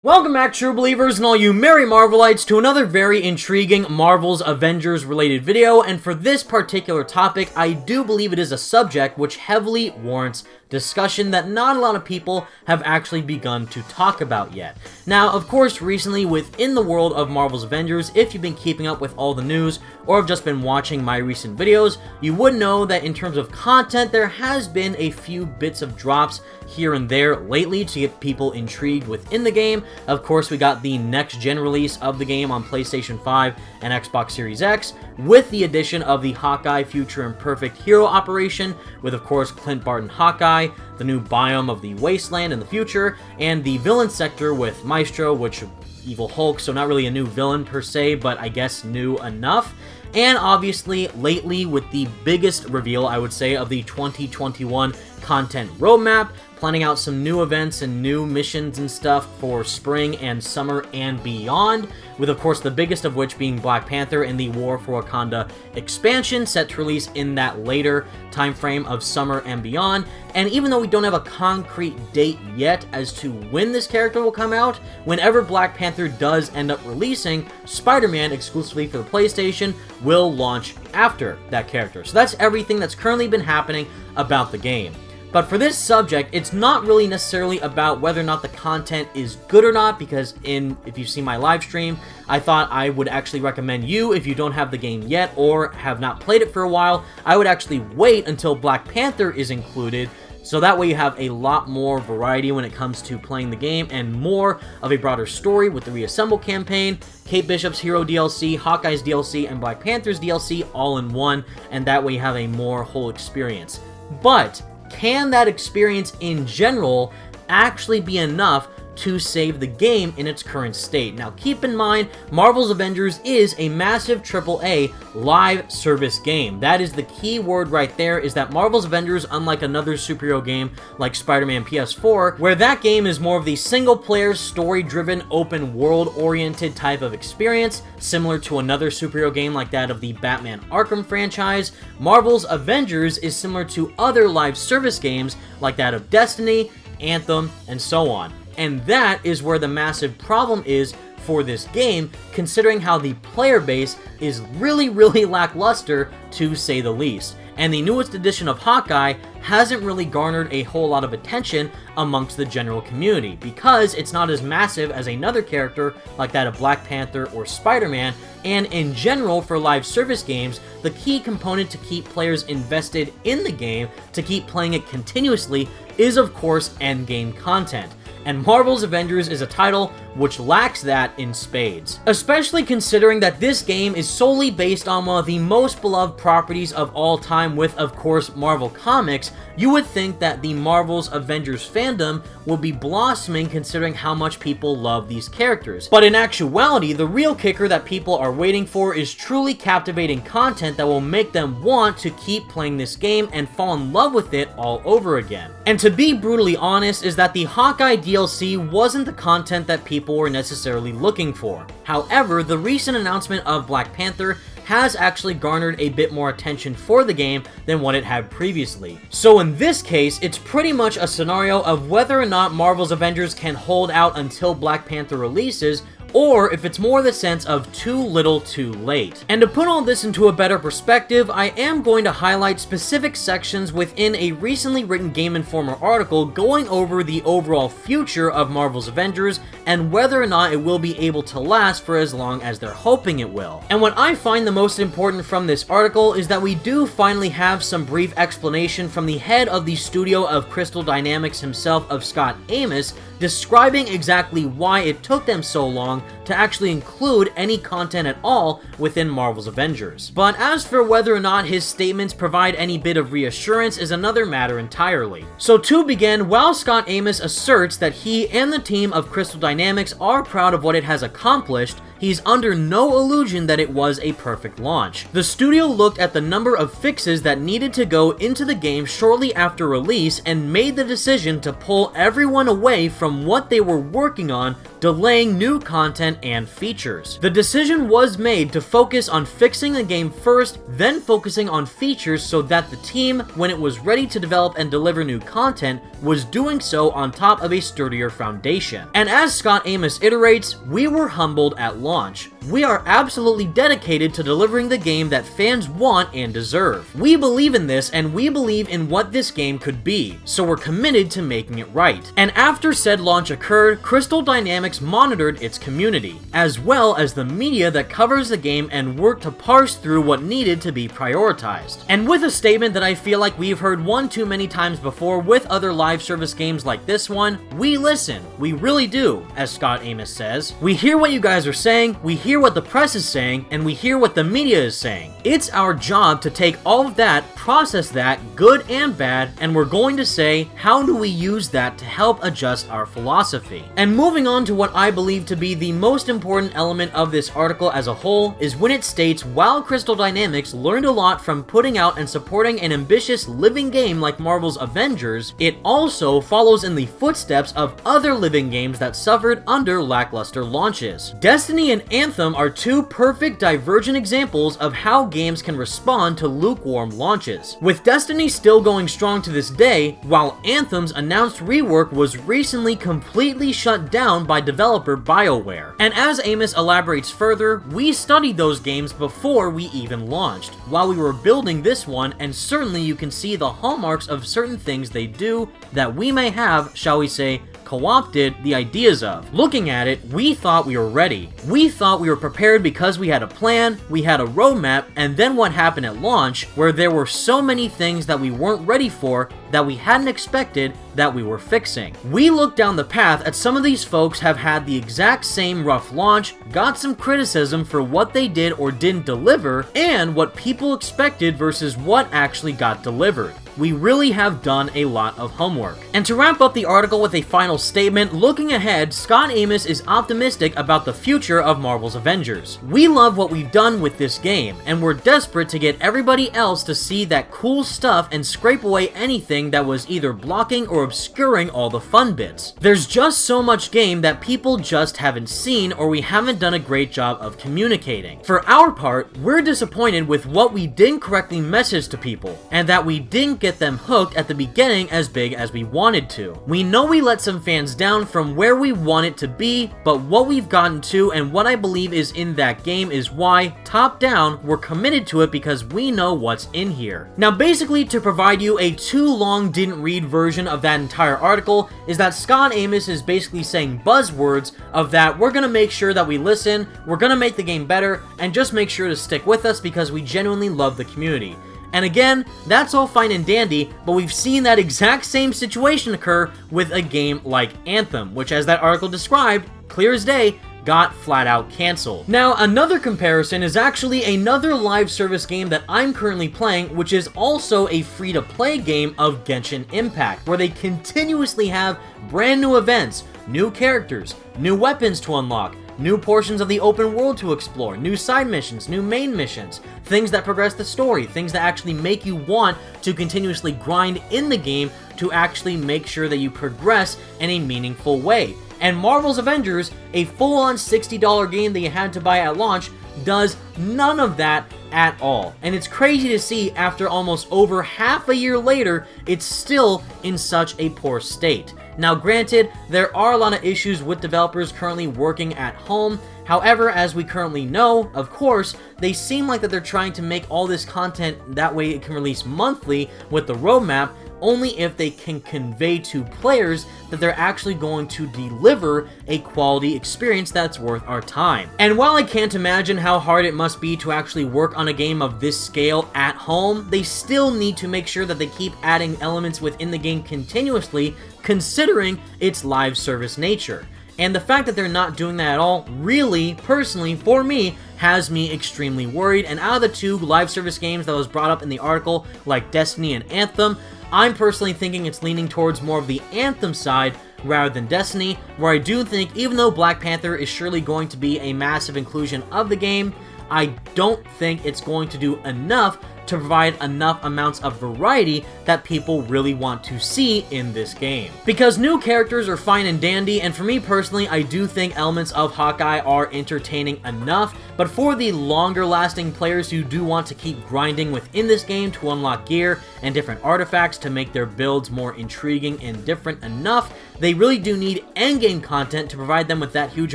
Welcome back, true believers and all you merry Marvelites, to another very intriguing Marvel's Avengers related video. And for this particular topic, I do believe it is a subject which heavily warrants discussion that not a lot of people have actually begun to talk about yet. Now, of course, recently within the world of Marvel's Avengers, if you've been keeping up with all the news or have just been watching my recent videos, you would know that in terms of content, there has been a few bits of drops here and there lately to get people intrigued within the game. Of course, we got the next-gen release of the game on PlayStation 5 and Xbox Series X, with the addition of the Hawkeye Future Imperfect Hero operation, with, of course, Clint Barton Hawkeye, the new biome of the Wasteland in the future, and the villain sector with Maestro, which Evil Hulk, so not really a new villain per se, but I guess new enough. And obviously, lately, with the biggest reveal, I would say, of the 2021 content roadmap, planning out some new events and new missions and stuff for spring and summer and beyond, with of course the biggest of which being Black Panther and the War for Wakanda expansion, set to release in that later time frame of summer and beyond. And even though we don't have a concrete date yet as to when this character will come out, whenever Black Panther does end up releasing, Spider-Man exclusively for the PlayStation will launch after that character. So that's everything that's currently been happening about the game. But for this subject, it's not really necessarily about whether or not the content is good or not, because if you've seen my live stream, I thought I would actually recommend you, if you don't have the game yet or have not played it for a while, I would actually wait until Black Panther is included, so that way you have a lot more variety when it comes to playing the game and more of a broader story with the Reassemble campaign, Kate Bishop's Hero DLC, Hawkeye's DLC, and Black Panther's DLC all in one, and that way you have a more whole experience. But can that experience in general actually be enough to save the game in its current state? Now, keep in mind, Marvel's Avengers is a massive AAA live service game. That is the key word right there, is that Marvel's Avengers, unlike another superhero game like Spider-Man PS4, where that game is more of the single-player, story-driven, open world-oriented type of experience, similar to another superhero game like that of the Batman Arkham franchise, Marvel's Avengers is similar to other live service games like that of Destiny, Anthem, and so on. And that is where the massive problem is for this game, considering how the player base is really lackluster, to say the least. And the newest edition of Hawkeye hasn't really garnered a whole lot of attention amongst the general community, because it's not as massive as another character like that of Black Panther or Spider-Man. And in general, for live service games, the key component to keep players invested in the game, to keep playing it continuously, is of course endgame content. And Marvel's Avengers is a title which lacks that in spades. Especially considering that this game is solely based on one of the most beloved properties of all time with, of course, Marvel Comics, you would think that the Marvel's Avengers fandom would be blossoming considering how much people love these characters. But in actuality, the real kicker that people are waiting for is truly captivating content that will make them want to keep playing this game and fall in love with it all over again. And to be brutally honest, is that the Hawkeye DLC wasn't the content that people were necessarily looking for. However, the recent announcement of Black Panther has actually garnered a bit more attention for the game than what it had previously. So in this case, it's pretty much a scenario of whether or not Marvel's Avengers can hold out until Black Panther releases, or if it's more the sense of too little too late. And to put all this into a better perspective, I am going to highlight specific sections within a recently written Game Informer article going over the overall future of Marvel's Avengers and whether or not it will be able to last for as long as they're hoping it will. And what I find the most important from this article is that we do finally have some brief explanation from the head of the studio of Crystal Dynamics himself, of Scott Amos, describing exactly why it took them so long to actually include any content at all within Marvel's Avengers. But as for whether or not his statements provide any bit of reassurance is another matter entirely. So to begin, while Scott Amos asserts that he and the team of Crystal Dynamics are proud of what it has accomplished, he's under no illusion that it was a perfect launch. The studio looked at the number of fixes that needed to go into the game shortly after release and made the decision to pull everyone away from what they were working on, delaying new content and features. The decision was made to focus on fixing the game first, then focusing on features so that the team, when it was ready to develop and deliver new content, was doing so on top of a sturdier foundation. And as Scott Amos iterates, we were humbled at launch. We are absolutely dedicated to delivering the game that fans want and deserve. We believe in this, and we believe in what this game could be, so we're committed to making it right. And after said launch occurred, Crystal Dynamics monitored its community, as well as the media that covers the game, and worked to parse through what needed to be prioritized. And with a statement that I feel like we've heard one too many times before with other live service games like this one, we listen. We really do, as Scott Amos says. We hear what you guys are saying, we hear what the press is saying, and we hear what the media is saying. It's our job to take all of that, process that, good and bad, and we're going to say, how do we use that to help adjust our philosophy? And moving on to what I believe to be the most important element of this article as a whole is when it states, while Crystal Dynamics learned a lot from putting out and supporting an ambitious living game like Marvel's Avengers, it also follows in the footsteps of other living games that suffered under lackluster launches. Destiny and Anthem are two perfect divergent examples of how games can respond to lukewarm launches. With Destiny still going strong to this day, while Anthem's announced rework was recently completely shut down by developer BioWare. And as Amos elaborates further, we studied those games before we even launched, while we were building this one, and certainly you can see the hallmarks of certain things they do that we may have, shall we say, co-opted the ideas of. Looking at it, we thought we were ready. We thought we were prepared because we had a plan, we had a roadmap, and then what happened at launch, where there were so many things that we weren't ready for, that we hadn't expected, that we were fixing. We looked down the path at some of these folks have had the exact same rough launch, got some criticism for what they did or didn't deliver, and what people expected versus what actually got delivered. We really have done a lot of homework. And to wrap up the article with a final statement, looking ahead, Scott Amos is optimistic about the future of Marvel's Avengers. We love what we've done with this game, and we're desperate to get everybody else to see that cool stuff and scrape away anything that was either blocking or obscuring all the fun bits. There's just so much game that people just haven't seen, or we haven't done a great job of communicating. For our part, we're disappointed with what we didn't correctly message to people, and that we didn't get them hooked at the beginning as big as we wanted to. We know we let some fans down from where we want it to be, but what we've gotten to and what I believe is in that game is why, top down, we're committed to it because we know what's in here. Now basically, to provide you a too long didn't read version of that entire article, is that Scott Amos is basically saying buzzwords of that we're gonna make sure that we listen, we're gonna make the game better, and just make sure to stick with us because we genuinely love the community. And again, that's all fine and dandy, but we've seen that exact same situation occur with a game like Anthem, which, as that article described, clear as day, got flat out cancelled. Now, another comparison is actually another live service game that I'm currently playing, which is also a free-to-play game of Genshin Impact, where they continuously have brand new events, new characters, new weapons to unlock, new portions of the open world to explore, new side missions, new main missions, things that progress the story, things that actually make you want to continuously grind in the game to actually make sure that you progress in a meaningful way. And Marvel's Avengers, a full-on $60 game that you had to buy at launch, does none of that at all. And it's crazy to see after almost over half a year later, it's still in such a poor state. Now granted, there are a lot of issues with developers currently working at home. However, as we currently know, of course, they seem like that they're trying to make all this content that way it can release monthly with the roadmap, only if they can convey to players that they're actually going to deliver a quality experience that's worth our time. And while I can't imagine how hard it must be to actually work on a game of this scale at home, they still need to make sure that they keep adding elements within the game continuously, considering its live service nature. And the fact that they're not doing that at all, really, personally, for me, has me extremely worried. And out of the two live service games that was brought up in the article, like Destiny and Anthem, I'm personally thinking it's leaning towards more of the Anthem side, rather than Destiny, where I do think even though Black Panther is surely going to be a massive inclusion of the game, I don't think it's going to do enough to provide enough amounts of variety that people really want to see in this game. Because new characters are fine and dandy, and for me personally, I do think elements of Hawkeye are entertaining enough, but for the longer lasting players who do want to keep grinding within this game to unlock gear and different artifacts to make their builds more intriguing and different enough, they really do need endgame content to provide them with that huge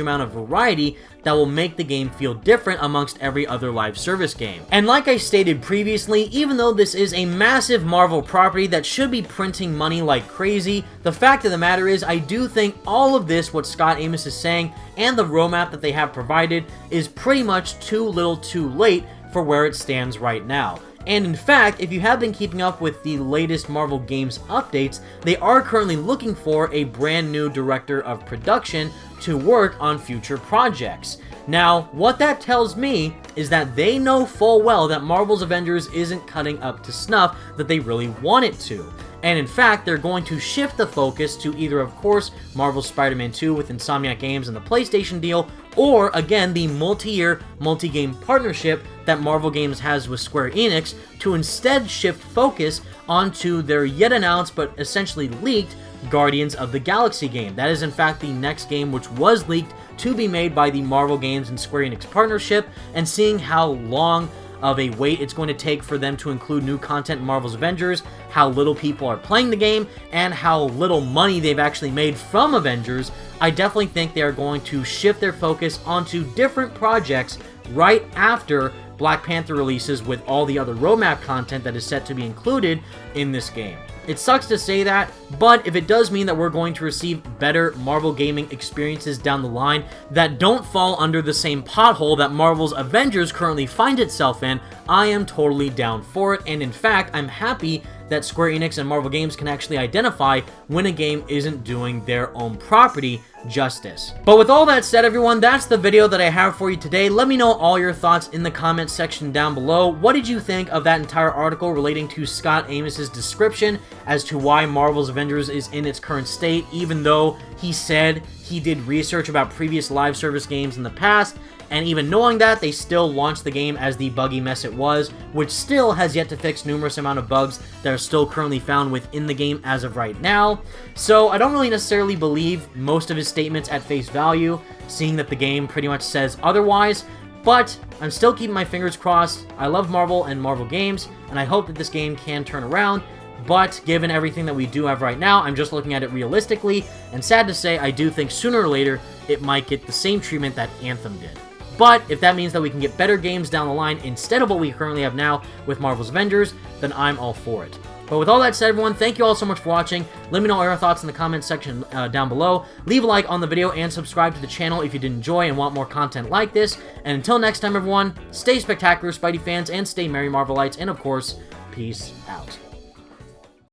amount of variety that will make the game feel different amongst every other live service game. And like I stated previously, even though this is a massive Marvel property that should be printing money like crazy, the fact of the matter is I do think all of this, what Scott Amos is saying, and the roadmap that they have provided is pretty much too little too late for where it stands right now. And in fact, if you have been keeping up with the latest Marvel Games updates, they are currently looking for a brand new director of production to work on future projects. Now, what that tells me is that they know full well that Marvel's Avengers isn't cutting up to snuff that they really want it to. And in fact, they're going to shift the focus to either, of course, Marvel's Spider-Man 2 with Insomniac Games and the PlayStation deal, or again, the multi-year, multi-game partnership that Marvel Games has with Square Enix to instead shift focus onto their yet announced but essentially leaked Guardians of the Galaxy game. That is in fact the next game which was leaked to be made by the Marvel Games and Square Enix partnership, and seeing how long of a wait it's going to take for them to include new content in Marvel's Avengers, how little people are playing the game, and how little money they've actually made from Avengers, I definitely think they are going to shift their focus onto different projects right after Black Panther releases with all the other roadmap content that is set to be included in this game. It sucks to say that, but if it does mean that we're going to receive better Marvel gaming experiences down the line that don't fall under the same pothole that Marvel's Avengers currently find itself in, I am totally down for it, and in fact, I'm happy that Square Enix and Marvel Games can actually identify when a game isn't doing their own property justice. But with all that said, everyone, that's the video that I have for you today. Let me know all your thoughts in the comments section down below. What did you think of that entire article relating to Scott Amos's description as to why Marvel's Avengers is in its current state, even though he said he did research about previous live service games in the past, and even knowing that, they still launched the game as the buggy mess it was, which still has yet to fix numerous amount of bugs that are still currently found within the game as of right now. So I don't really necessarily believe most of his statements at face value, seeing that the game pretty much says otherwise, but I'm still keeping my fingers crossed. I love Marvel and Marvel games, and I hope that this game can turn around. But given everything that we do have right now, I'm just looking at it realistically, and sad to say, I do think sooner or later it might get the same treatment that Anthem did. But if that means that we can get better games down the line instead of what we currently have now with Marvel's Avengers, then I'm all for it. But with all that said, everyone, thank you all so much for watching. Let me know all your thoughts in the comments section down below. Leave a like on the video and subscribe to the channel if you did enjoy and want more content like this. And until next time, everyone, stay spectacular, Spidey fans, and stay merry, Marvelites, and of course, peace out.